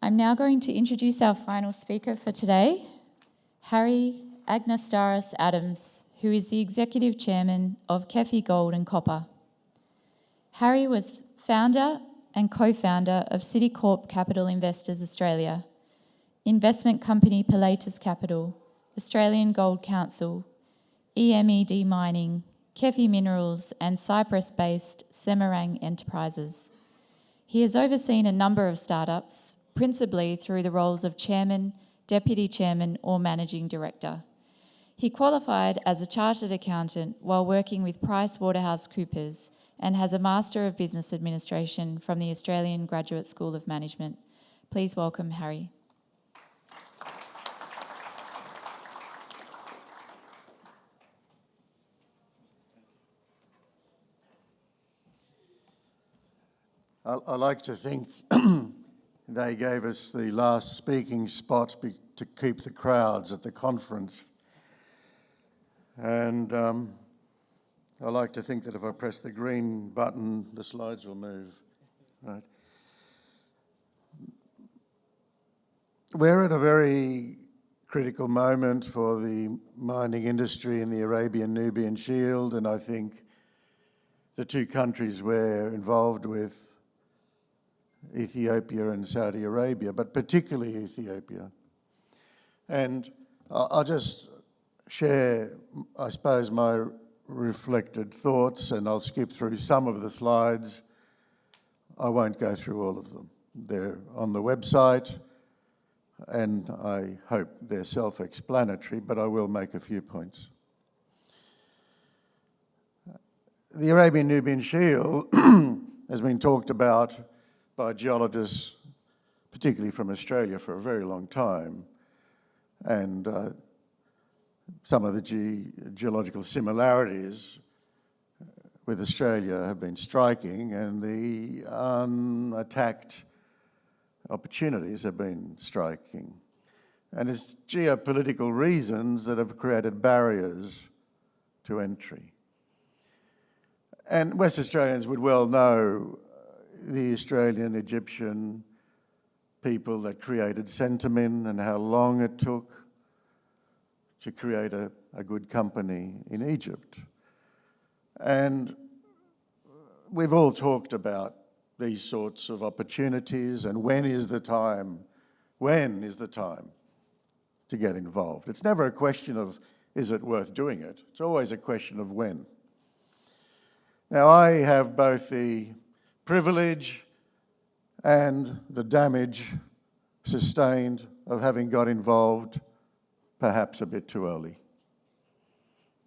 I'm now going to introduce our final speaker for today, Harry Anagastaras-Adams, who is the Executive Chairman of KEFI Gold and Copper. Harry was founder and co-founder of Citicorp Capital Investors Australia, investment company Pilatus Capital, Australian Gold Council, EMED Mining, KEFI Minerals and Cyprus-based Semarang Enterprises. He has overseen a number of startups, principally through the roles of chairman, deputy chairman or managing director. He qualified as a chartered accountant while working with PricewaterhouseCoopers and has a Master of Business Administration from the Australian Graduate School of Management. Please welcome Harry. I like to think they gave us the last speaking spot to keep the crowds at the conference. And I like to think that if I press the green button, the slides will move. Right. We're at a very critical moment for the mining industry in the Arabian-Nubian Shield, and I think the two countries we're involved with, Ethiopia and Saudi Arabia, but particularly Ethiopia. And I'll just share, I suppose, my reflected thoughts, and I'll skip through some of the slides. I won't go through all of them. They're on the website, and I hope they're self-explanatory, but I will make a few points. The Arabian-Nubian Shield has been talked about by geologists, particularly from Australia, for a very long time. And some of the geological similarities with Australia have been striking, and the unattacked opportunities have been striking. And it's geopolitical reasons that have created barriers to entry. And West Australians would well know the Australian-Egyptian people that created Centamin and how long it took to create a good company in Egypt. And we've all talked about these sorts of opportunities and when is the time to get involved. It's never a question of, is it worth doing it? It's always a question of when. Now, I have both the privilege and the damage sustained of having got involved perhaps a bit too early.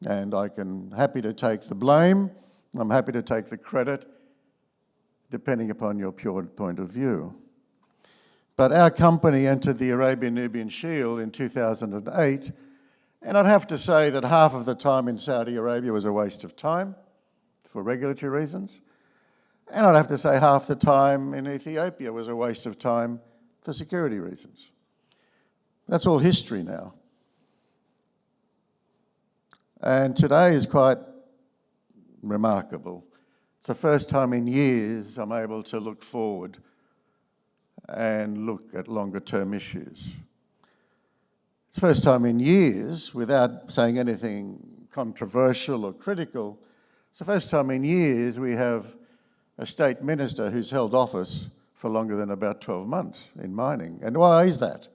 And I'm happy to take the blame, I'm happy to take the credit, depending upon your pure point of view. But our company entered the Arabian-Nubian Shield in 2008, and I'd have to say that half of the time in Saudi Arabia was a waste of time for regulatory reasons. And I'd have to say half the time in Ethiopia was a waste of time for security reasons. That's all history now. And today is quite remarkable. It's the first time in years I'm able to look forward and look at longer term issues. It's the first time in years, without saying anything controversial or critical, it's the first time in years we have a state minister who's held office for longer than about 12 months in mining. And why is that?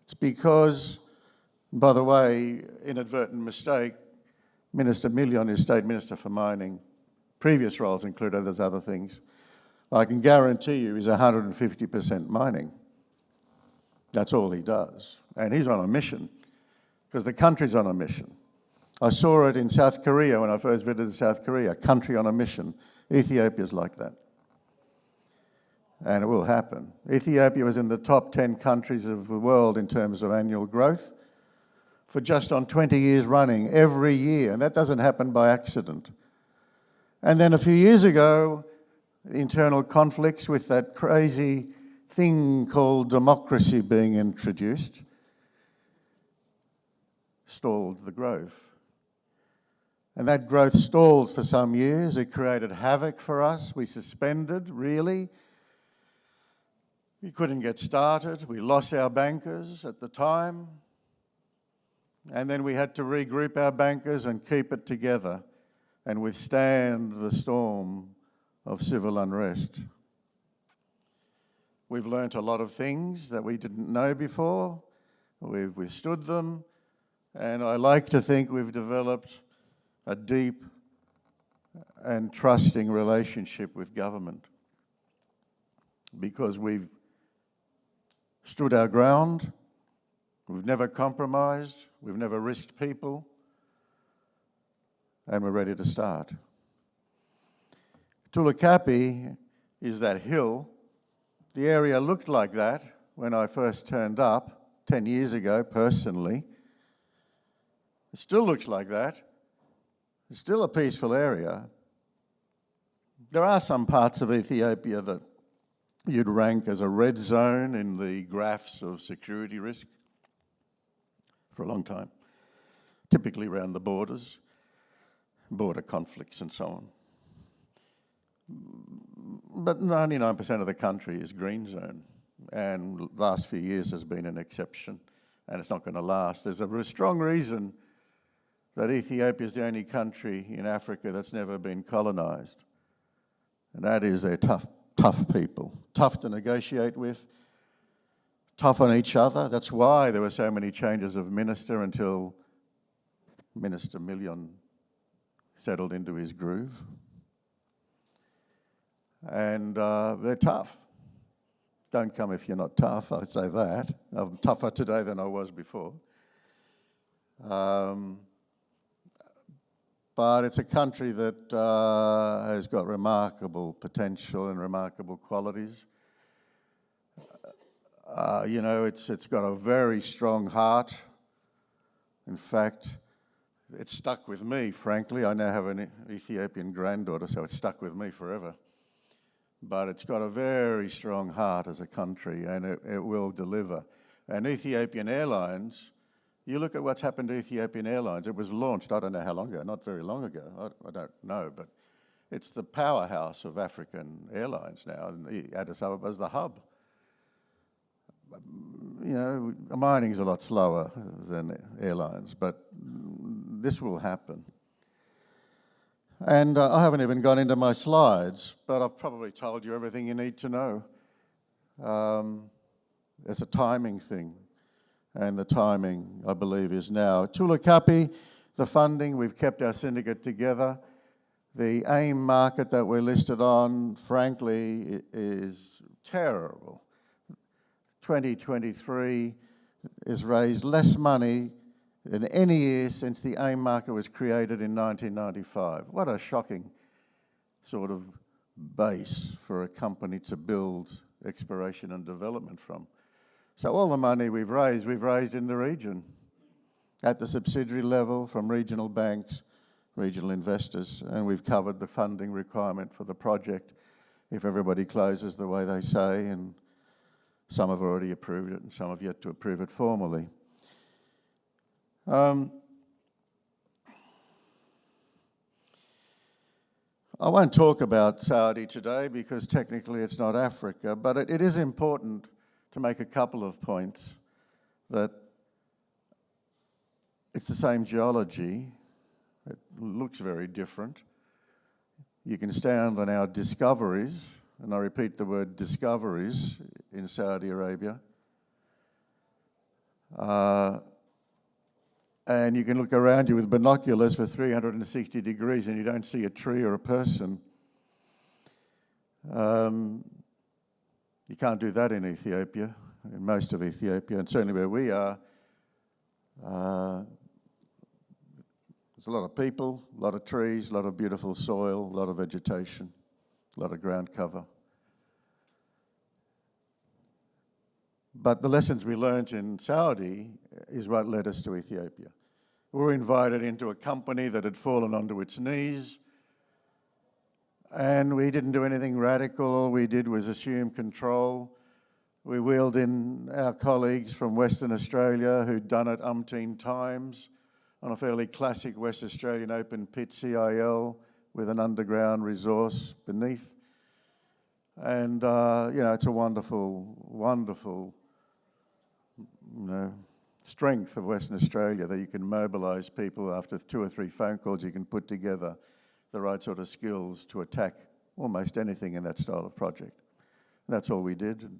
It's because, by the way, inadvertent mistake, Minister Million is State Minister for Mining. Previous roles include other things. I can guarantee you he's 150% mining. That's all he does. And he's on a mission, because the country's on a mission. I saw it in South Korea when I first visited South Korea, a country on a mission. Ethiopia's like that. And it will happen. Ethiopia was in the top 10 countries of the world in terms of annual growth for just on 20 years running, every year. And that doesn't happen by accident. And then a few years ago, internal conflicts with that crazy thing called democracy being introduced stalled the growth. And that growth stalled for some years. It created havoc for us. We suspended, really, We couldn't get started. We lost our bankers at the time. And then we had to regroup our bankers and keep it together and withstand the storm of civil unrest. We've learnt a lot of things that we didn't know before. We've withstood them. And I like to think we've developed a deep and trusting relationship with government because we've stood our ground, we've never compromised, we've never risked people, and we're ready to start. Tula Kapi is that hill. The area looked like that when I first turned up 10 years ago, personally. It still looks like that. It's still a peaceful area. There are some parts of Ethiopia that you'd rank as a red zone in the graphs of security risk for a long time, typically around the borders, border conflicts and so on. But 99% of the country is green zone, and the last few years has been an exception, and it's not going to last. There's a strong reason that Ethiopia is the only country in Africa that's never been colonized, and that is they're tough people, tough to negotiate with, tough on each other. That's why there were so many changes of minister until Minister Million settled into his groove. And they're tough. Don't come if you're not tough, I'd say that. I'm tougher today than I was before. But it's a country that has got remarkable potential and remarkable qualities. It's got a very strong heart. In fact, it stuck with me, frankly. I now have an Ethiopian granddaughter, so it's stuck with me forever. But it's got a very strong heart as a country, and it will deliver. And Ethiopian Airlines, you look at what's happened to Ethiopian Airlines. It was launched, I don't know how long ago, not very long ago, I don't know, but it's the powerhouse of African airlines now, and Addis Ababa is the hub. You know, mining's a lot slower than airlines, but this will happen. And I haven't even gone into my slides, but I've probably told you everything you need to know. It's a timing thing, and the timing, I believe, is now. Tula Kapi, the funding, we've kept our syndicate together. The AIM market that we're listed on, frankly, is terrible. 2023 has raised less money than any year since the AIM market was created in 1995. What a shocking sort of base for a company to build exploration and development from. So all the money we've raised in the region, at the subsidiary level, from regional banks, regional investors, and we've covered the funding requirement for the project if everybody closes the way they say, and some have already approved it and some have yet to approve it formally. I won't talk about Saudi today because technically it's not Africa, but it is important to make a couple of points that it's the same geology. It looks very different. You can stand on our discoveries, and I repeat the word discoveries, in Saudi Arabia. And you can look around you with binoculars for 360 degrees and you don't see a tree or a person. You can't do that in Ethiopia, in most of Ethiopia, and certainly where we are. There's a lot of people, a lot of trees, a lot of beautiful soil, a lot of vegetation, a lot of ground cover. But the lessons we learned in Saudi is what led us to Ethiopia. We were invited into a company that had fallen onto its knees, and we didn't do anything radical. All we did was assume control. We wheeled in our colleagues from Western Australia who'd done it umpteen times on a fairly classic West Australian open pit KEFI.L with an underground resource beneath. And, it's a wonderful, wonderful, strength of Western Australia that you can mobilise people after 2 or 3 phone calls. You can put together the right sort of skills to attack almost anything in that style of project. And that's all we did. It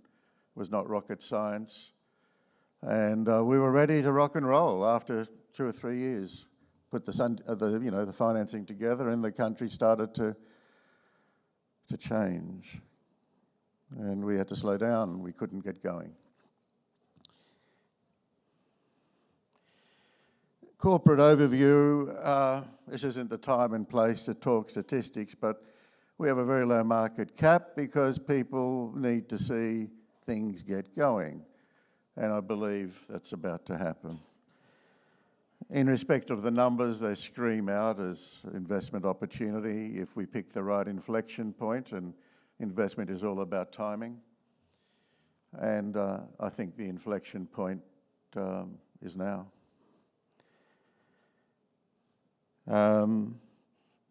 was not rocket science. And we were ready to rock and roll after 2 or 3 years. Put the financing together, and the country started to change. And we had to slow down. We couldn't get going. Corporate overview. This isn't the time and place to talk statistics, but we have a very low market cap because people need to see things get going. And I believe that's about to happen. In respect of the numbers, they scream out as investment opportunity if we pick the right inflection point, and investment is all about timing. And I think the inflection point is now.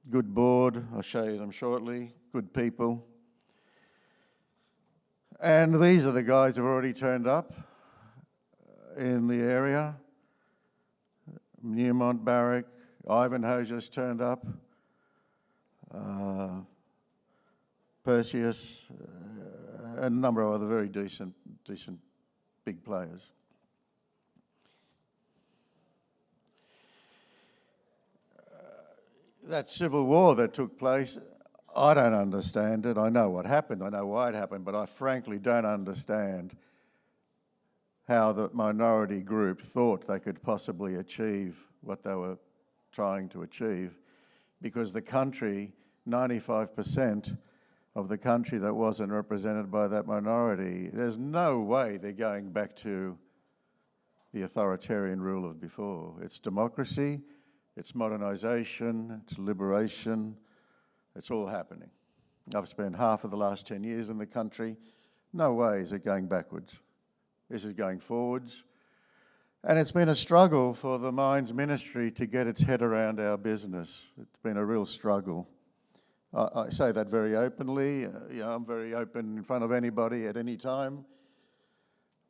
Good board, I'll show you them shortly, good people. And these are the guys who've already turned up in the area. Newmont Barrick, Ivanhoe just turned up, Perseus, and a number of other very decent big players. That civil war that took place, I don't understand it. I know what happened, I know why it happened, but I frankly don't understand how the minority group thought they could possibly achieve what they were trying to achieve, because the country, 95% of the country that wasn't represented by that minority, there's no way they're going back to the authoritarian rule of before. It's democracy, it's modernisation, it's liberation, it's all happening. I've spent half of the last 10 years in the country. No way is it going backwards. This is going forwards. And it's been a struggle for the Mines Ministry to get its head around our business. It's been a real struggle. I say that very openly. I'm very open in front of anybody at any time.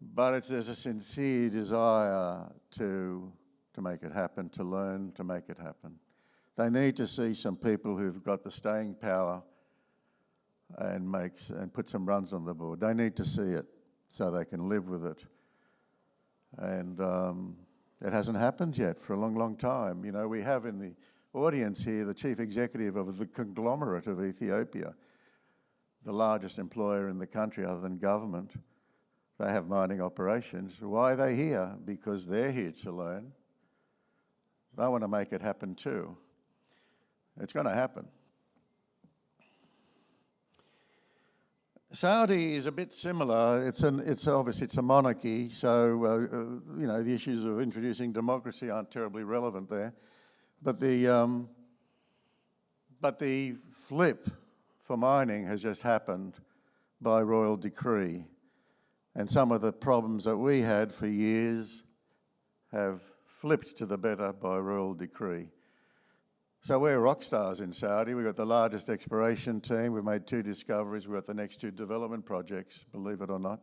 But there's a sincere desire to make it happen, to learn to make it happen. They need to see some people who've got the staying power and put some runs on the board. They need to see it so they can live with it. And it hasn't happened yet for a long, long time. We have in the audience here the chief executive of the conglomerate of Ethiopia, the largest employer in the country other than government. They have mining operations. Why are they here? Because they're here to learn. They want to make it happen too. It's going to happen. Saudi is a bit similar. It's obviously a monarchy, so the issues of introducing democracy aren't terribly relevant there. But the flip for mining has just happened by royal decree, and some of the problems that we had for years have flipped to the better by royal decree. So we're rock stars in Saudi. We've got the largest exploration team. We've made 2 discoveries. We've got the next 2 development projects, believe it or not.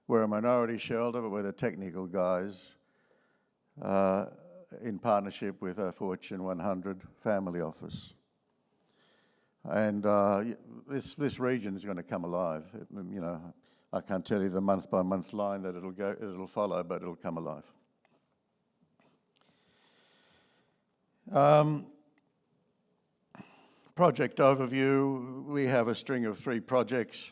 We're a minority shareholder, but we're the technical guys in partnership with a Fortune 100 family office. And this region is going to come alive. I can't tell you the month-by-month line that it'll follow, but it'll come alive. Project overview, we have a string of 3 projects.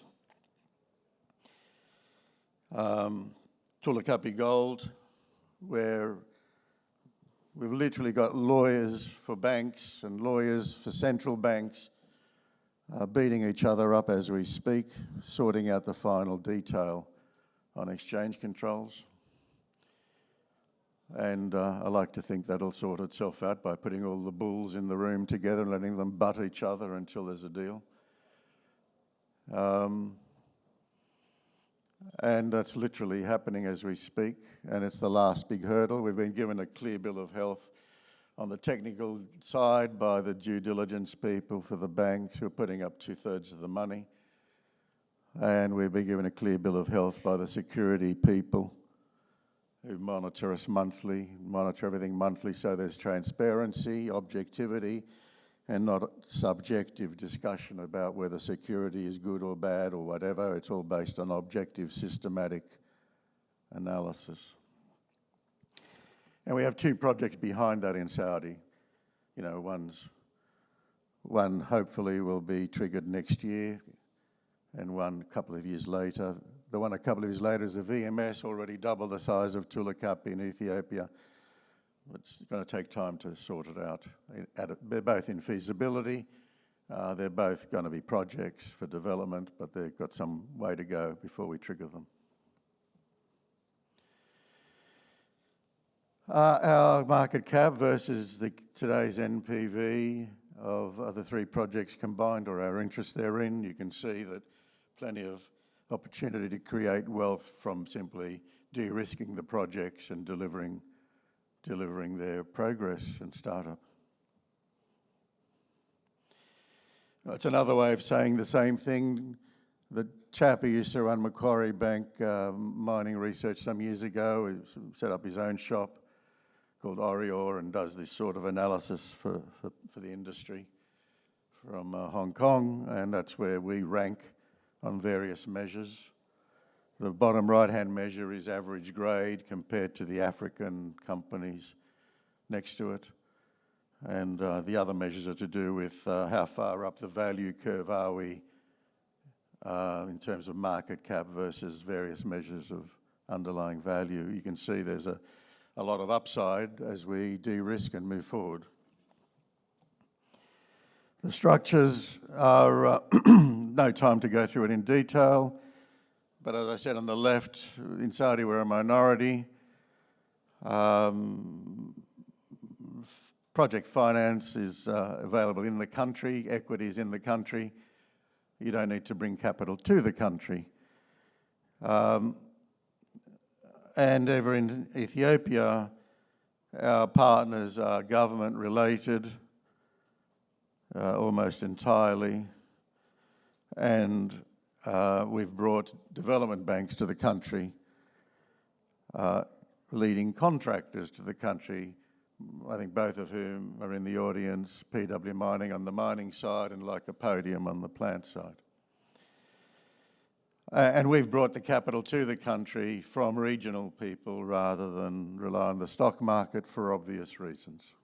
Tula Kapi Gold, where we've literally got lawyers for banks and lawyers for central banks beating each other up as we speak, sorting out the final detail on exchange controls. And I like to think that'll sort itself out by putting all the bulls in the room together and letting them butt each other until there's a deal. And that's literally happening as we speak, and it's the last big hurdle. We've been given a clear bill of health on the technical side by the due diligence people for the banks who are putting up 2/3 of the money. And we've been given a clear bill of health by the security people who monitor us monthly, monitor everything monthly, so there's transparency, objectivity, and not subjective discussion about whether security is good or bad or whatever. It's all based on objective, systematic analysis. And we have two projects behind that in Saudi. You know, one hopefully will be triggered next year, and one a couple of years later. The one a couple of years later is a VMS, already double the size of Tula Kapi in Ethiopia. It's going to take time to sort it out. They're both in feasibility. They're both going to be projects for development, but they've got some way to go before we trigger them. Our market cap versus today's NPV of the three projects combined, or our interest therein, you can see that plenty of opportunity to create wealth from simply de-risking the projects and delivering their progress and startup. It's another way of saying the same thing. The chap who used to run Macquarie Bank mining research some years ago, he set up his own shop called Orior and does this sort of analysis for the industry from Hong Kong, and that's where we rank on various measures. The bottom right-hand measure is average grade compared to the African companies next to it. And the other measures are to do with how far up the value curve are we in terms of market cap versus various measures of underlying value. You can see there's a lot of upside as we de-risk and move forward. The structures are, no time to go through it in detail, but as I said on the left, in Saudi we're a minority. Project finance is available in the country, equity is in the country. You don't need to bring capital to the country. And over in Ethiopia, our partners are government related, almost entirely, and we've brought development banks to the country, leading contractors to the country, I think both of whom are in the audience, PW Mining on the mining side and Lycopodium on the plant side. And we've brought the capital to the country from regional people rather than rely on the stock market for obvious reasons.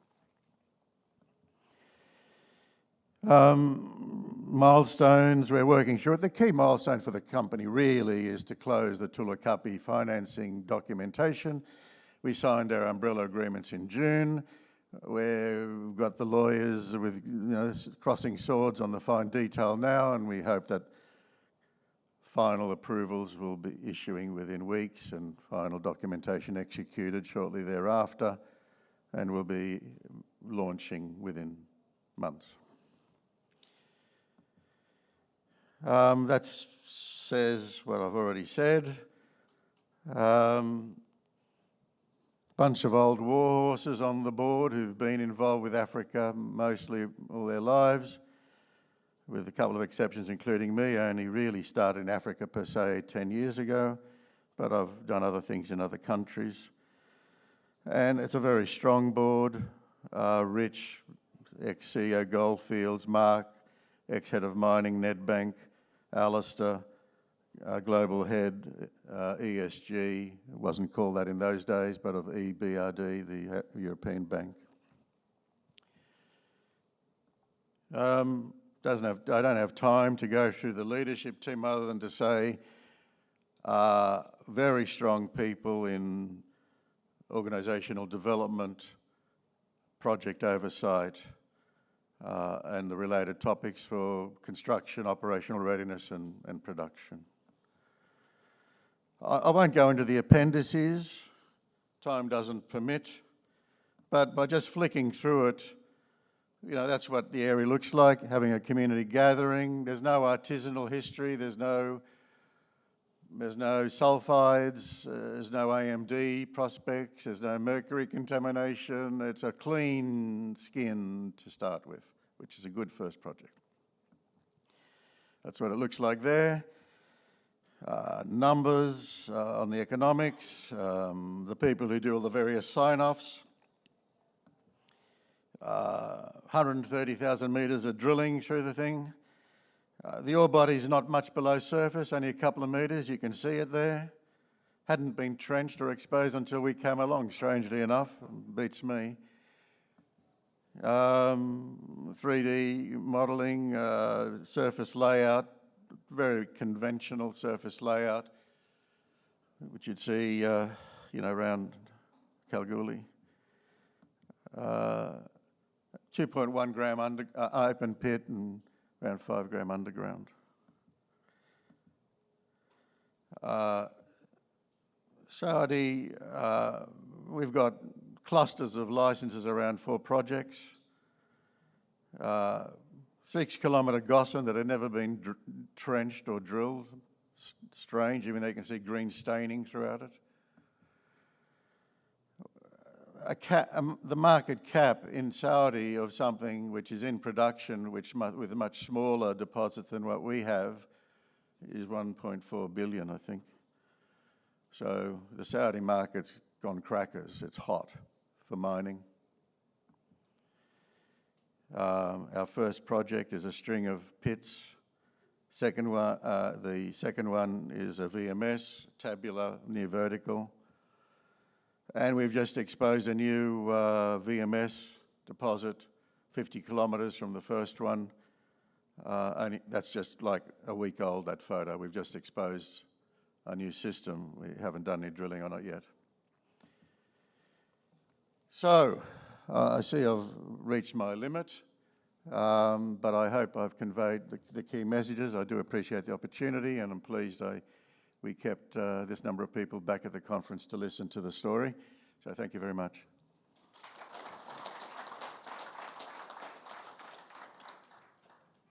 Milestones, we're working through it. The key milestone for the company really is to close the Tula Kapi financing documentation. We signed our umbrella agreements in June, where we've got the lawyers with crossing swords on the fine detail now, and we hope that final approvals will be issuing within weeks and final documentation executed shortly thereafter, and will be launching within months. That says what I've already said. Bunch of old war horses on the board who've been involved with Africa mostly all their lives, with a couple of exceptions including me. I only really started in Africa per se 10 years ago, but I've done other things in other countries. And it's a very strong board. Rich, ex-CEO Goldfields, Mark, ex-head of mining, Nedbank, Alistair, global head, ESG, it wasn't called that in those days, but of EBRD, the European Bank. I don't have time to go through the leadership team other than to say very strong people in organisational development, project oversight, and the related topics for construction, operational readiness and production. I won't go into the appendices, time doesn't permit, but by just flicking through it, that's what the area looks like, having a community gathering. There's no artisanal history, there's no sulfides, there's no AMD prospects, there's no mercury contamination. It's a clean skin to start with, which is a good first project. That's what it looks like there. numbers on the economics, the people who do all the various sign-offs, 130,000 metres of drilling through the thing. The ore body's not much below surface, only a couple of metres, you can see it there. Hadn't been trenched or exposed until we came along, strangely enough, beats me. 3D modelling, surface layout, very conventional surface layout, which you'd see, around Kalgoorlie. 2.1 gram open pit and around 5 gram underground. Saudi, we've got clusters of licenses around 4 projects. 6-kilometre Gossan that had never been trenched or drilled. Strange, even though you can see green staining throughout it. The market cap in Saudi of something which is in production, with a much smaller deposit than what we have, is 1.4 billion, I think. So the Saudi market's gone crackers. It's hot for mining. Our first project is a string of pits. The second one is a VMS, tabular, near vertical. And we've just exposed a new VMS deposit, 50 kilometres from the first one. And that's just like a week old, that photo. We've just exposed a new system. We haven't done any drilling on it yet. So, I see I've reached my limit, but I hope I've conveyed the key messages. I do appreciate the opportunity, and I'm pleased we kept this number of people back at the conference to listen to the story. So thank you very much.